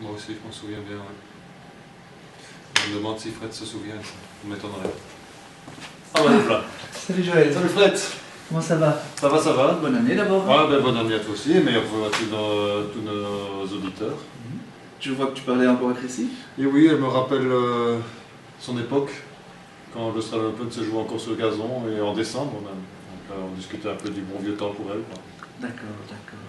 Moi aussi, je m'en souviens bien. Ouais. Je me demande si Fred se souvient, ça m'étonnerait. Ah bah voilà. Salut Joël. Salut Fred. Comment ça va? Ça va, ça va. Bonne année d'abord. Ah ben bonne année à toi aussi, et meilleurs vœux à tous nos auditeurs. Je vois que tu parlais encore avec Récy. Et oui, elle me rappelle son époque, quand l'Australian Open se jouait encore sur le gazon, et en décembre même. Donc on discutait un peu du bon vieux temps pour elle. D'accord, d'accord.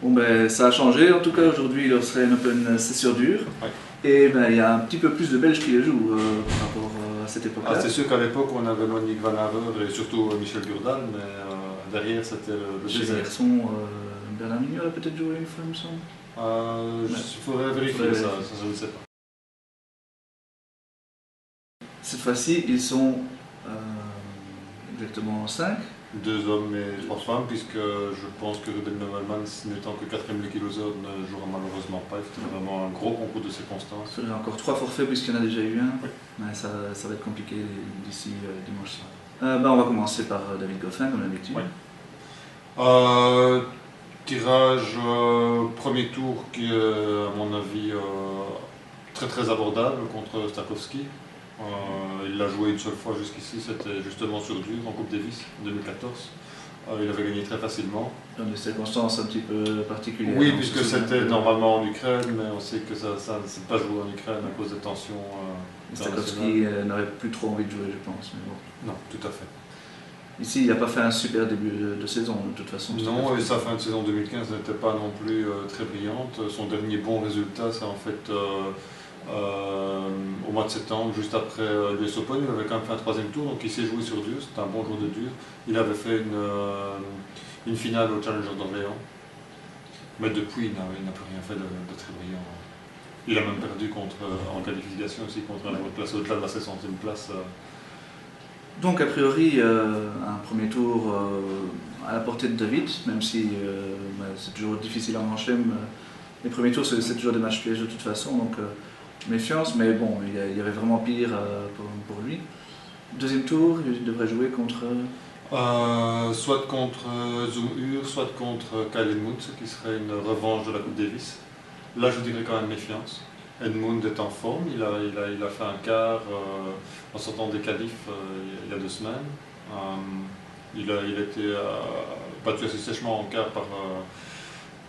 Bon ben ça a changé, en tout cas aujourd'hui l'Australian Open c'est sur dur. Ouais. Et ben il y a un petit peu plus de Belges qui les jouent par rapport à cette époque-là. Ah, c'est sûr qu'à l'époque on avait Monique Van Aver et surtout Michel Gurdal, mais derrière c'était le Chez les désert. garçons, Bernard Mignot a peut-être joué une fois, il me semble. Il faudrait vérifier ça, je ne sais pas. Cette fois-ci ils sont exactement 5. 2 hommes et 3 femmes, puisque je pense que Ruben Neumann, n'étant que 4e du kiloseur, ne jouera malheureusement pas. C'était vraiment un gros concours de circonstances. Il y a encore 3 forfaits puisqu'il y en a déjà eu un. Oui. Ouais, ça va être compliqué d'ici dimanche soir. On va commencer par David Goffin, comme d'habitude. Oui. Tirage premier tour qui est à mon avis très très abordable contre Stakowski. Il l'a joué une seule fois jusqu'ici, c'était justement sur dur en Coupe Davis en 2014. Il avait gagné très facilement. Dans des circonstances un petit peu particulières. Oui, puisque c'était normalement en Ukraine, mais on sait que ça ne s'est pas joué en Ukraine à cause des tensions Stakowski n'aurait plus trop envie de jouer, je pense. Mais bon. Non, tout à fait. Ici, il n'a pas fait un super début de saison, de toute façon. Non, et sa fin de saison 2015 n'était pas non plus très brillante. Son dernier bon résultat, c'est en fait au mois de septembre, juste après l'US Open. Il avait quand même fait un 3e tour, donc il s'est joué sur dur. C'était un bon jour de dur. Il avait fait une finale au Challenger d'Orléans. Mais depuis, il n'a plus rien fait de très brillant. Il a même perdu en qualification aussi contre un autre place au-delà de la 60e place. Donc, a priori, un premier tour à la portée de David, même si c'est toujours difficile en Grand Chelem. Les premiers tours, c'est toujours des matchs pièges de toute façon, donc méfiance, mais bon, il y avait vraiment pire pour lui. Deuxième tour, il devrait jouer contre... soit contre Zoom Ur, soit contre Kyle Edmund, ce qui serait une revanche de la Coupe Davis. Là, je dirais quand même méfiance. Edmund est en forme, il a fait un quart en sortant des qualifs il y a 2 semaines. Il a été battu assez sèchement en quart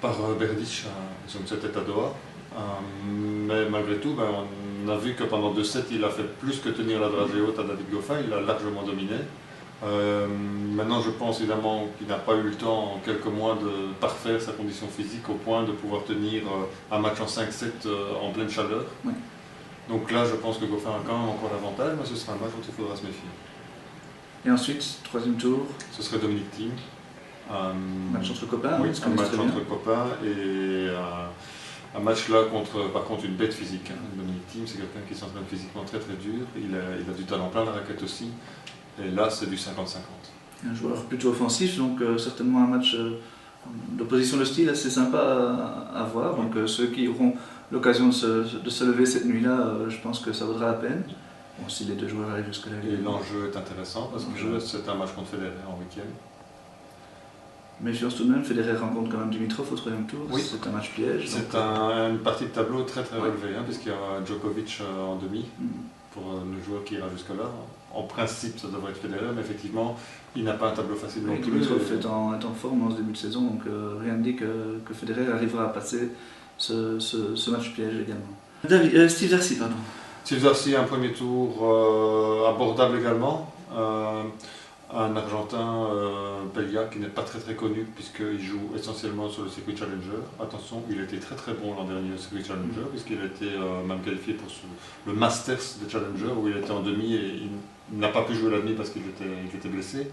par Berdych, c'était à Doha. Mais malgré tout, on a vu que pendant 2 sets, il a fait plus que tenir la dragée haute à David Goffin, il a largement dominé. Maintenant, je pense évidemment qu'il n'a pas eu le temps en quelques mois de parfaire sa condition physique au point de pouvoir tenir un match en 5-7 en pleine chaleur. Oui. Donc là, je pense que Goffin a quand même encore l'avantage, mais ce sera un match dont il faudra se méfier. Et ensuite, troisième tour. Ce serait Dominic Thiem. Match entre copains. Oui, un match entre copains et un match là par contre une bête physique. Dominic Thiem, c'est quelqu'un qui s'entraîne physiquement très très dur. Il a du talent plein la raquette aussi. Et là, c'est du 50-50. Un joueur plutôt offensif, donc certainement un match d'opposition de style assez sympa à voir. Donc ceux qui auront l'occasion de se lever cette nuit-là, je pense que ça vaudra la peine. Bon, si les 2 joueurs arrivent jusque-là. Et l'enjeu est intéressant parce que c'est un match contre Federer en week-end. Méfiance tout de même, Federer rencontre quand même Dimitrov au 3e tour. Oui. C'est un match piège. C'est une partie de tableau très très relevée, puisqu'il y a Djokovic en demi pour le joueur qui ira jusque-là. En principe, ça devrait être Federer, mais effectivement, il n'a pas un tableau facile non plus. Dimitrov est en forme en ce début de saison, donc rien ne dit que Federer arrivera à passer ce match piège également. Steve Darcy, pardon. Steve Darcy, un premier tour abordable également. Un Argentin, Pelia, qui n'est pas très très connu puisqu'il joue essentiellement sur le circuit Challenger. Attention, il était très très bon l'an dernier au circuit Challenger puisqu'il a été même qualifié pour le Masters de Challenger où il était en demi et il n'a pas pu jouer la demi parce qu'il était blessé.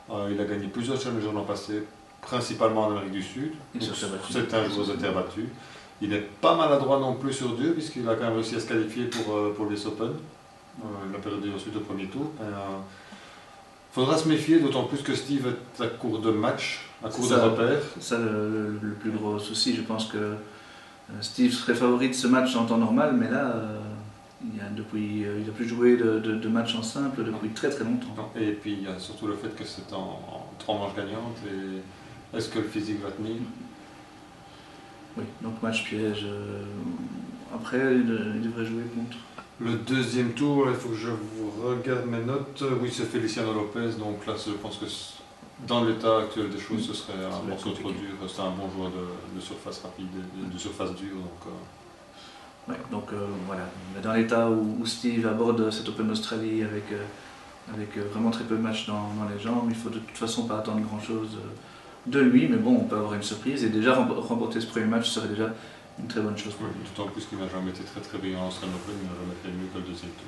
Il a gagné plusieurs Challengers l'an passé, principalement en Amérique du Sud. C'est un joueur de terre battue. Il n'est pas maladroit non plus sur dur puisqu'il a quand même réussi à se qualifier pour l'US Open. Il a perdu ensuite au premier tour. Il faudra se méfier, d'autant plus que Steve est à court de match, à court de repères. C'est ça le plus gros souci. Je pense que Steve serait favori de ce match en temps normal, mais là, il n'a plus joué de match en simple depuis très très longtemps. Non. Et puis il y a surtout le fait que c'est en 3 manches gagnantes. Et est-ce que le physique va tenir? Oui, donc match piège après, il devrait jouer contre. Le deuxième tour, il faut que je vous regarde mes notes. Oui, c'est Feliciano Lopez, donc là, je pense que dans l'état actuel des choses, ce serait un morceau trop dur. C'est un bon joueur de surface rapide, de surface dure. Ouais, donc voilà, mais dans l'état où Steve aborde cette Open Australie avec vraiment très peu de matchs dans les jambes, il faut de toute façon pas attendre grand chose de lui, mais bon, on peut avoir une surprise et déjà remporter ce premier match serait déjà une très bonne chose pour lui. D'autant plus qu'il n'a jamais été très brillant en Australian Open, il n'a jamais fait mieux que le deuxième tour.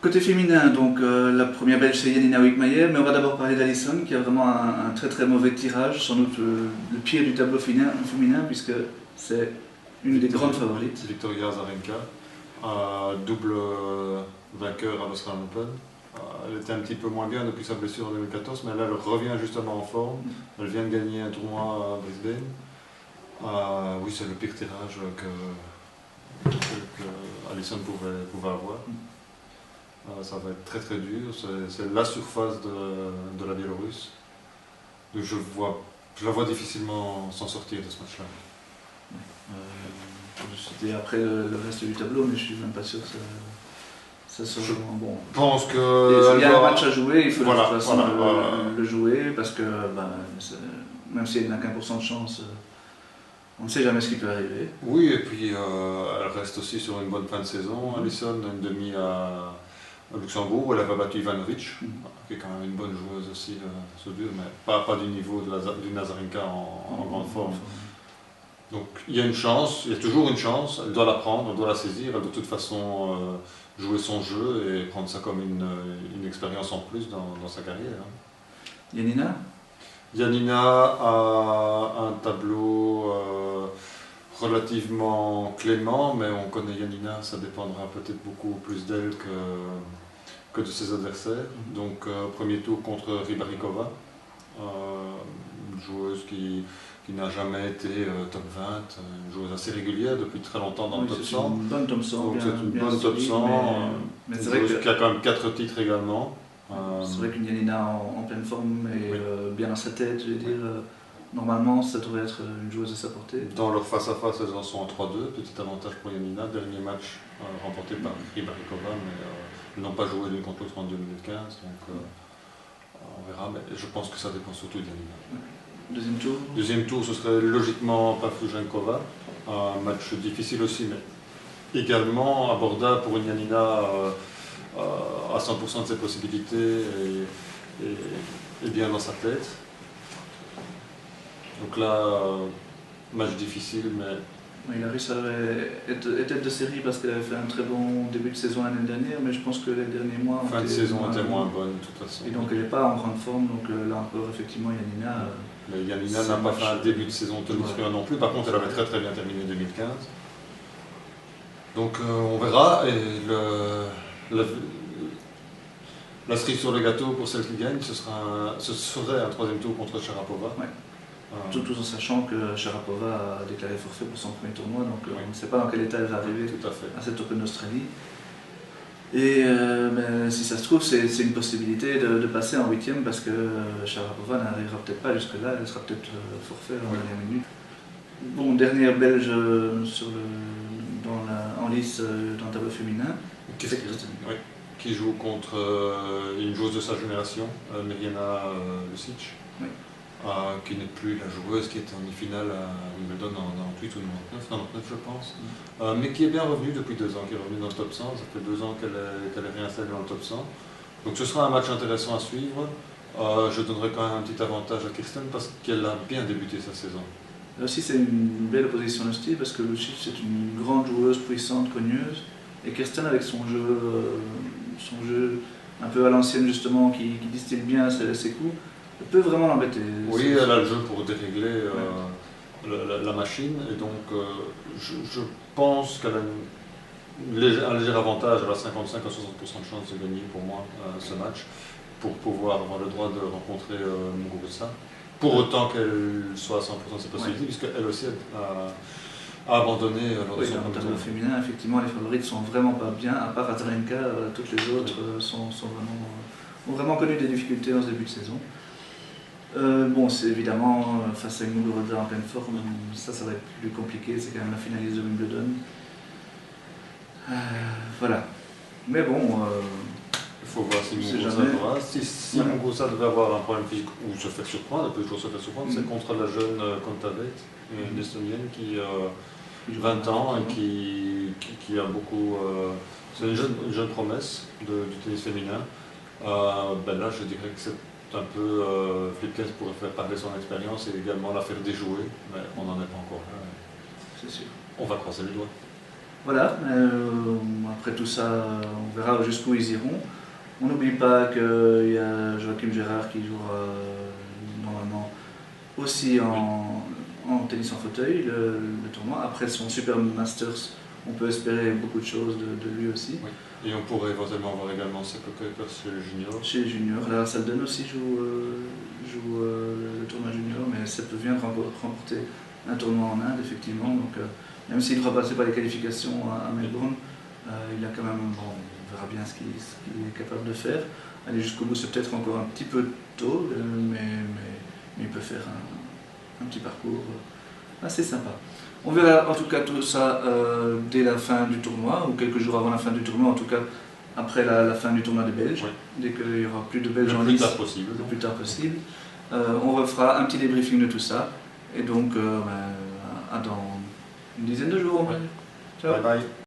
Côté féminin, donc la première belge c'est Janina Wickmayer, mais on va d'abord parler d'Alison qui a vraiment un très mauvais tirage, sans doute le pire du tableau féminin puisque c'est une des grandes favorites. Victoria Azarenka, double vainqueur à l'Australian Open. Elle était un petit peu moins bien depuis sa blessure en 2014, mais là elle revient justement en forme. Elle vient de gagner un tournoi à Brisbane. Oui, c'est le pire tirage que Alison pouvait avoir. Ça va être très dur, c'est la surface de la Biélorusse. Donc je la vois difficilement s'en sortir de ce match-là. C'était après le reste du tableau, mais je suis même pas sûr que ça soit vraiment bon. Je pense que il y a un match à jouer, il faut de toute façon le jouer parce que même si elle n'a qu'1% de chance, on ne sait jamais ce qui peut arriver. Oui, et puis elle reste aussi sur une bonne fin de saison. Alison, une demi à Luxembourg, elle avait battu Ivanovic, qui est quand même une bonne joueuse aussi sur dur, mais pas du niveau d'une Azarenka en grande forme. Donc il y a une chance, il y a toujours une chance, elle doit la prendre, elle doit la saisir, elle doit de toute façon jouer son jeu et prendre ça comme une expérience en plus dans sa carrière. Janina a un tableau relativement clément, mais on connaît Janina, ça dépendra peut-être beaucoup plus d'elle que de ses adversaires. Donc premier tour contre Rybarikova, une joueuse qui n'a jamais été top 20, une joueuse assez régulière depuis très longtemps dans le top 100. Une bonne top 100. Donc c'est une bonne top 100, mais c'est vrai qui a quand même 4 titres également. C'est vrai qu'une Janina en pleine forme et bien dans sa tête, je veux dire, normalement ça devrait être une joueuse à sa portée. Dans leur face-à-face, elles en sont en 3-2, petit avantage pour Janina. Dernier match remporté par Rybarikova, mais ils n'ont pas joué l'une contre l'autre en 2015, donc on verra, mais je pense que ça dépend surtout de Janina. Deuxième tour. Deuxième tour, ce serait logiquement Pavlyuchenkova, un match difficile aussi, mais également abordable pour une Janina à 100% de ses possibilités et bien dans sa tête. Donc là, match difficile, mais... Oui, la Russe est tête de série parce qu'elle avait fait un très bon début de saison l'année dernière, mais je pense que les derniers mois... Fin de saison était moins bonne de toute façon. Et donc elle n'est pas en grande forme, donc là encore effectivement Janina... Mais Janina n'a pas fait un début de saison tonitruant non plus, par contre elle avait très bien terminé 2015. Donc on verra, et la cerise sur le gâteau pour celle qui gagne, ce serait un troisième tour contre Sharapova. Ouais. Tout en sachant que Sharapova a déclaré forfait pour son premier tournoi, donc on ne sait pas dans quel état elle va arriver à cette Open Australie. Et si ça se trouve, c'est une possibilité de passer en 8e parce que Sharapova n'arrivera peut-être pas jusque-là, elle sera peut-être forfait en dernière minute. Bon, dernière belge en lice dans le tableau féminin, c'est Kirsten. Oui, qui joue contre une joueuse de sa génération, Mirjana Lucic. Oui. Qui n'est plus la joueuse qui était en demi-finale à Wimbledon en 98 ou 99 je pense, mais qui est bien revenue depuis 2 ans, qui est revenue dans le top 100, ça fait 2 ans qu'elle est réinstallée dans le top 100. Donc ce sera un match intéressant à suivre. Je donnerai quand même un petit avantage à Kirsten parce qu'elle a bien débuté sa saison. Là aussi c'est une belle opposition de style parce que Lucic c'est une grande joueuse puissante, cogneuse, et Kirsten avec son jeu un peu à l'ancienne justement, qui distille bien ses coups, elle peut vraiment l'embêter. Oui, elle a le jeu pour dérégler la machine, et donc je pense qu'elle a un léger avantage, elle a 55 à 60% de chance de gagner pour moi ce match, pour pouvoir avoir le droit de rencontrer Muguruza, pour autant qu'elle soit à 100% de ses possibilités, puisqu'elle aussi a abandonné lors de son premier tableau féminin. Effectivement, les favorites sont vraiment pas bien, à part Azarenka, toutes les autres ont vraiment connu des difficultés en ce début de saison. Bon, c'est évidemment face à une Muguruza en pleine forme, ça va être plus compliqué, c'est quand même la finaliste de Wimbledon. Voilà. Mais bon, Il faut voir si on sait Muguruza jamais. aura. Si Voilà. Muguruza devait avoir un problème physique ou se faire surprendre, elle peut toujours se faire surprendre, c'est Mhm. contre la jeune Kontavet, une Estonienne qui a Il joue 20 ans et pas, qui a beaucoup. C'est une jeune promesse du tennis féminin. Ben là, je dirais que c'est un peu. Flipkens pourrait faire parler son expérience et également la faire déjouer, mais on n'en est pas encore là. c'est sûr. On va croiser les doigts. Voilà, après tout ça, on verra jusqu'où ils iront. On n'oublie pas qu'il y a Joachim Gérard qui jouera normalement aussi en tennis en fauteuil, le tournoi. Après son Super Masters, on peut espérer beaucoup de choses de lui aussi. Oui. Et on pourrait éventuellement voir également Seppo Kuiper chez les juniors. Chez les juniors, là, Salden aussi joue le tournoi junior, mais Sepp vient de remporter un tournoi en Inde, effectivement. Donc, même s'il ne fera passer pas les qualifications à Melbourne, il a quand même, bon, on verra bien ce qu'il est capable de faire. Aller jusqu'au bout, c'est peut-être encore un petit peu tôt, mais il peut faire un petit parcours assez sympa. On verra en tout cas tout ça dès la fin du tournoi, ou quelques jours avant la fin du tournoi, en tout cas après la fin du tournoi des Belges, Oui. dès qu'il n'y aura plus de Belges en Le plus lice, tard possible. le plus tard possible. On refera un petit débriefing de tout ça, et donc à dans une dizaine de jours. Ouais. Ciao. Bye bye.